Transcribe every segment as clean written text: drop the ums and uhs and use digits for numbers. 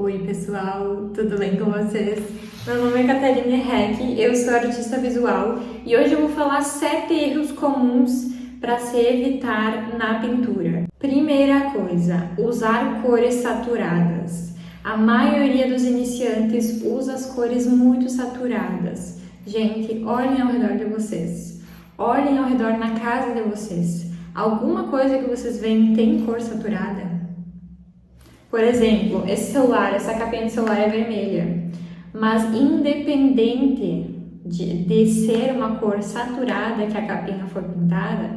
Oi pessoal, tudo bem com vocês? Meu nome é Catarina Heck, eu sou artista visual e hoje eu vou falar 7 erros comuns para se evitar na pintura. Primeira coisa, usar cores saturadas. A maioria dos iniciantes usa as cores muito saturadas. Gente, olhem ao redor de vocês, olhem ao redor na casa de vocês. Alguma coisa que vocês veem tem cor saturada? Por exemplo, esse celular, essa capinha de celular é vermelha, mas independente de ser uma cor saturada que a capinha for pintada,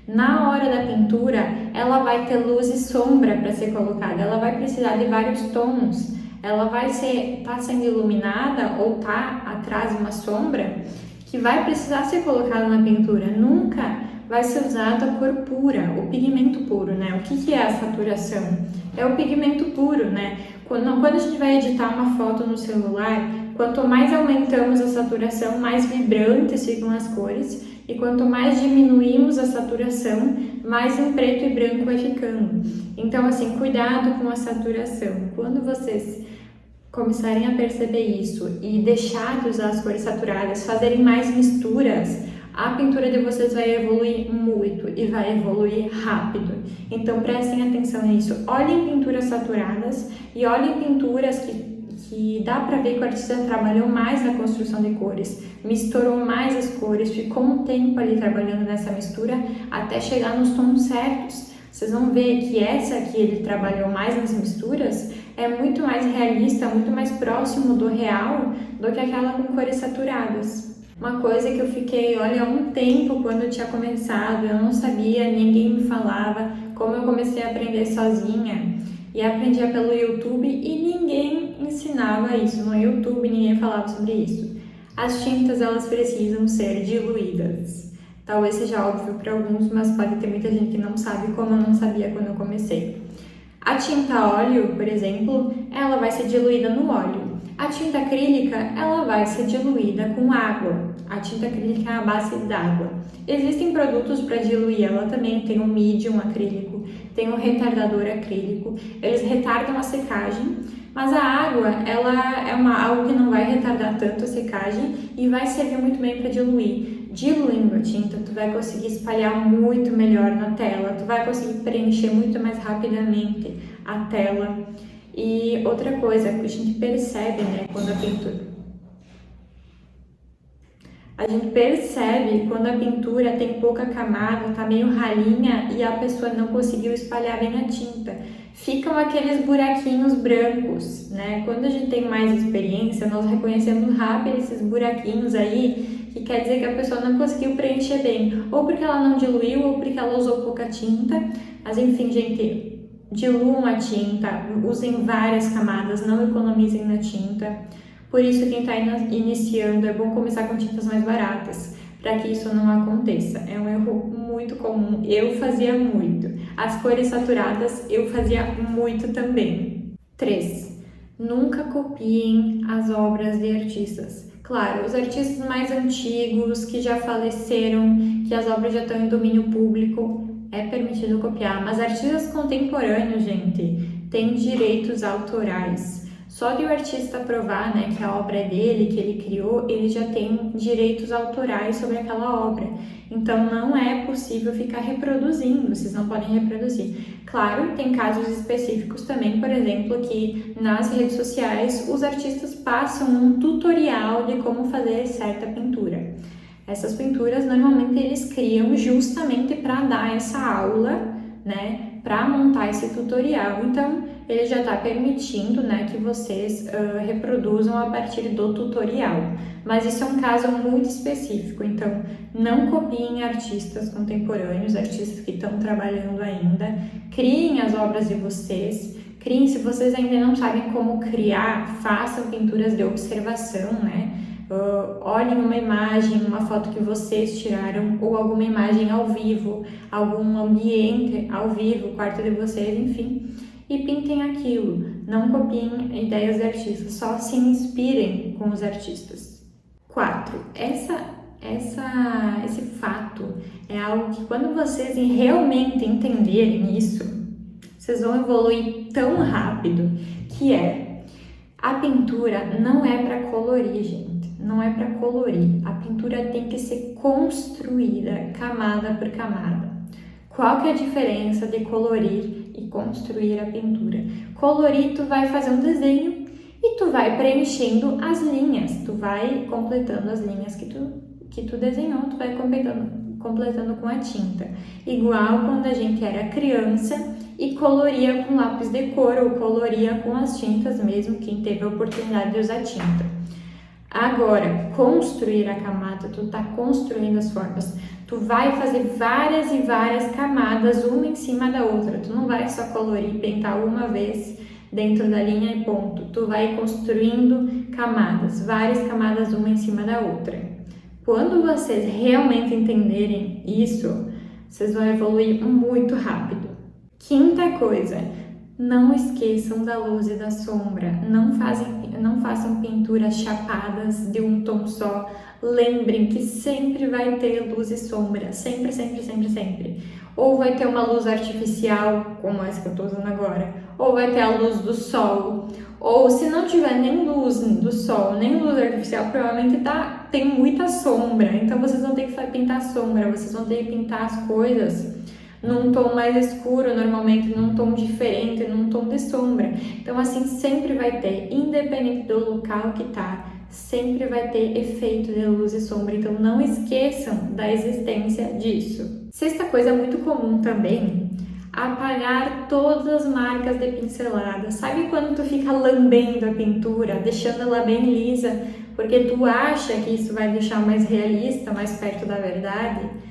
na hora da pintura ela vai ter luz e sombra para ser colocada, ela vai precisar de vários tons, ela vai tá sendo iluminada ou tá atrás de uma sombra que vai precisar ser colocada na pintura. Nunca vai ser usado a cor pura, o pigmento puro, né? O que é a saturação? É o pigmento puro, né? Quando a gente vai editar uma foto no celular, quanto mais aumentamos a saturação, mais vibrantes ficam as cores, e quanto mais diminuímos a saturação, mais em preto e branco vai ficando. Então, assim, cuidado com a saturação. Quando vocês começarem a perceber isso e deixar de usar as cores saturadas, fazerem mais misturas, a pintura de vocês vai evoluir muito e vai evoluir rápido. Então prestem atenção nisso. Olhem pinturas saturadas e olhem pinturas que dá pra ver que o artista trabalhou mais na construção de cores, misturou mais as cores, ficou um tempo ali trabalhando nessa mistura até chegar nos tons certos. Vocês vão ver que essa que ele trabalhou mais nas misturas é muito mais realista, muito mais próximo do real do que aquela com cores saturadas. Uma coisa que eu fiquei, olha, um tempo quando eu tinha começado, eu não sabia, ninguém me falava, como eu comecei a aprender sozinha e aprendia pelo YouTube e ninguém ensinava isso no YouTube, ninguém falava sobre isso. As tintas, elas precisam ser diluídas. Talvez seja óbvio para alguns, mas pode ter muita gente que não sabe, como eu não sabia quando eu comecei. A tinta óleo, por exemplo, ela vai ser diluída no óleo. A tinta acrílica, ela vai ser diluída com água. A tinta acrílica é a base d'água. Existem produtos para diluir ela também, tem o medium acrílico, tem o retardador acrílico. Eles retardam a secagem, mas a água, ela é algo que não vai retardar tanto a secagem e vai servir muito bem para diluir. Diluindo a tinta, tu vai conseguir espalhar muito melhor na tela, tu vai conseguir preencher muito mais rapidamente a tela. E outra coisa que a gente percebe, né, quando a pintura tem pouca camada, tá meio ralinha e a pessoa não conseguiu espalhar bem a tinta. Ficam aqueles buraquinhos brancos, né? Quando a gente tem mais experiência, nós reconhecemos rápido esses buraquinhos aí, que quer dizer que a pessoa não conseguiu preencher bem, ou porque ela não diluiu, ou porque ela usou pouca tinta. Mas enfim, gente, diluam a tinta, usem várias camadas, não economizem na tinta. Por isso, quem está iniciando, é bom começar com tintas mais baratas, para que isso não aconteça. É um erro muito comum, eu fazia muito. As cores saturadas, eu fazia muito também. 3. Nunca copiem as obras de artistas. Claro, os artistas mais antigos, que já faleceram, que as obras já estão em domínio público, é permitido copiar, mas artistas contemporâneos, gente, têm direitos autorais. Só de o artista provar, né, que a obra é dele, que ele criou, ele já tem direitos autorais sobre aquela obra. Então não é possível ficar reproduzindo, vocês não podem reproduzir. Claro, tem casos específicos também, por exemplo, que nas redes sociais os artistas passam um tutorial de como fazer certa pintura. Essas pinturas normalmente eles criam justamente para dar essa aula, né, para montar esse tutorial. Então ele já está permitindo, né, que vocês reproduzam a partir do tutorial. Mas isso é um caso muito específico, então não copiem artistas contemporâneos, artistas que estão trabalhando ainda. Criem as obras de vocês. Criem, se vocês ainda não sabem como criar, façam pinturas de observação, né? Olhem uma imagem, uma foto que vocês tiraram ou alguma imagem ao vivo, algum ambiente ao vivo, o quarto de vocês, enfim, e pintem aquilo. Não copiem ideias de artistas, só se inspirem com os artistas. 4. Esse fato é algo que quando vocês realmente entenderem isso, vocês vão evoluir tão rápido, que é A pintura não é para colorir, gente. Não é para colorir. A pintura tem que ser construída camada por camada. Qual que é a diferença de colorir e construir a pintura? Colorir, tu vai fazer um desenho e tu vai preenchendo as linhas. Tu vai completando as linhas que tu desenhou, tu vai completando com a tinta. Igual quando a gente era criança e coloria com lápis de cor ou coloria com as tintas mesmo, quem teve a oportunidade de usar tinta. Agora, construir a camada, tu tá construindo as formas. Tu vai fazer várias e várias camadas, uma em cima da outra. Tu não vai só colorir, pintar uma vez dentro da linha e ponto. Tu vai construindo camadas, várias camadas, uma em cima da outra. Quando vocês realmente entenderem isso, vocês vão evoluir muito rápido. Quinta coisa, não esqueçam da luz e da sombra. Não façam pinturas chapadas de um tom só. Lembrem que sempre vai ter luz e sombra. Sempre, sempre, sempre, sempre. Ou vai ter uma luz artificial, como essa que eu estou usando agora. Ou vai ter a luz do sol. Ou se não tiver nem luz do sol, nem luz artificial, provavelmente tem muita sombra. Então vocês vão ter que pintar sombra. Vocês vão ter que pintar as coisas num tom mais escuro, normalmente num tom diferente, num tom de sombra. Então assim sempre vai ter, independente do local que tá, sempre vai ter efeito de luz e sombra. Então não esqueçam da existência disso. Sexta coisa muito comum também, apagar todas as marcas de pincelada. Sabe quando tu fica lambendo a pintura, deixando ela bem lisa, porque tu acha que isso vai deixar mais realista, mais perto da verdade?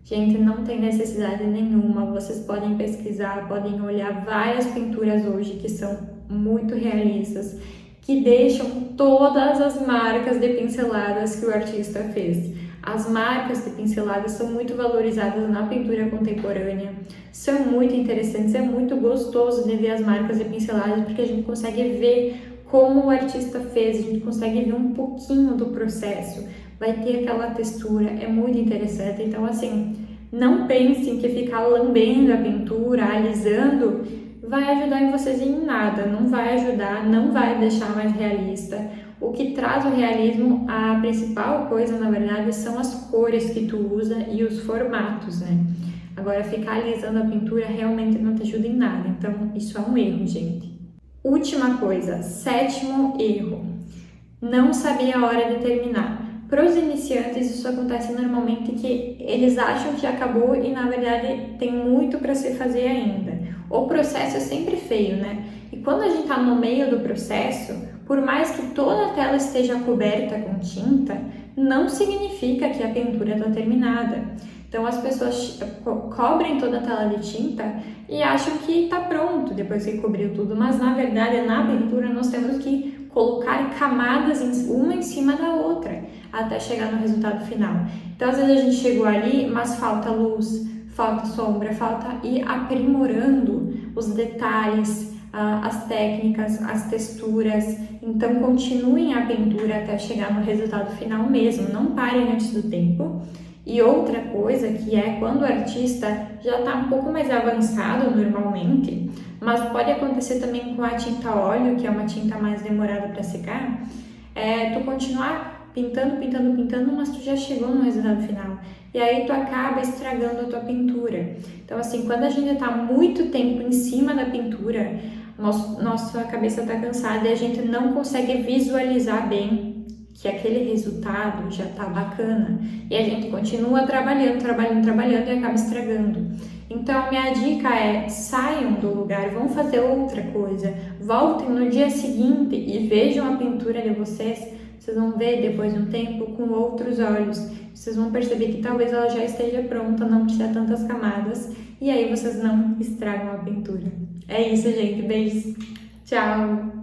Gente, não tem necessidade nenhuma. Vocês podem pesquisar, podem olhar várias pinturas hoje que são muito realistas, que deixam todas as marcas de pinceladas que o artista fez. As marcas de pinceladas são muito valorizadas na pintura contemporânea, são muito interessantes, é muito gostoso de ver as marcas de pinceladas, porque a gente consegue ver como o artista fez, a gente consegue ver um pouquinho do processo, vai ter aquela textura, é muito interessante. Então assim, não pensem que ficar lambendo a pintura, alisando, vai ajudar em vocês em nada, não vai ajudar, não vai deixar mais realista. O que traz o realismo, a principal coisa, na verdade, são as cores que tu usa e os formatos, né? Agora, ficar alisando a pintura realmente não te ajuda em nada, então isso é um erro, gente. Última coisa, sétimo erro, não saber a hora de terminar. Para os iniciantes, isso acontece normalmente que eles acham que acabou e, na verdade, tem muito para se fazer ainda. O processo é sempre feio, né? E quando a gente está no meio do processo, por mais que toda a tela esteja coberta com tinta, não significa que a pintura está terminada. Então as pessoas cobrem toda a tela de tinta e acham que está pronto depois que cobriu tudo, mas na verdade na pintura nós temos que colocar camadas uma em cima da outra até chegar no resultado final. Então às vezes a gente chegou ali, mas falta luz, falta sombra, falta ir aprimorando os detalhes, as técnicas, as texturas. Então continuem a pintura até chegar no resultado final mesmo, não parem antes do tempo. E outra coisa que é quando o artista já está um pouco mais avançado normalmente, mas pode acontecer também com a tinta óleo, que é uma tinta mais demorada para secar, tu continuar pintando, pintando, pintando, mas tu já chegou no resultado final. E aí tu acaba estragando a tua pintura. Então assim, quando a gente está muito tempo em cima da pintura, nossa cabeça está cansada e a gente não consegue visualizar bem que aquele resultado já está bacana. E a gente continua trabalhando e acaba estragando. Então a minha dica é, saiam do lugar, vão fazer outra coisa, voltem no dia seguinte e vejam a pintura de vocês. Vocês vão ver depois de um tempo com outros olhos. Vocês vão perceber que talvez ela já esteja pronta, não precisa tantas camadas. E aí vocês não estragam a pintura. É isso, gente. Beijos. Tchau.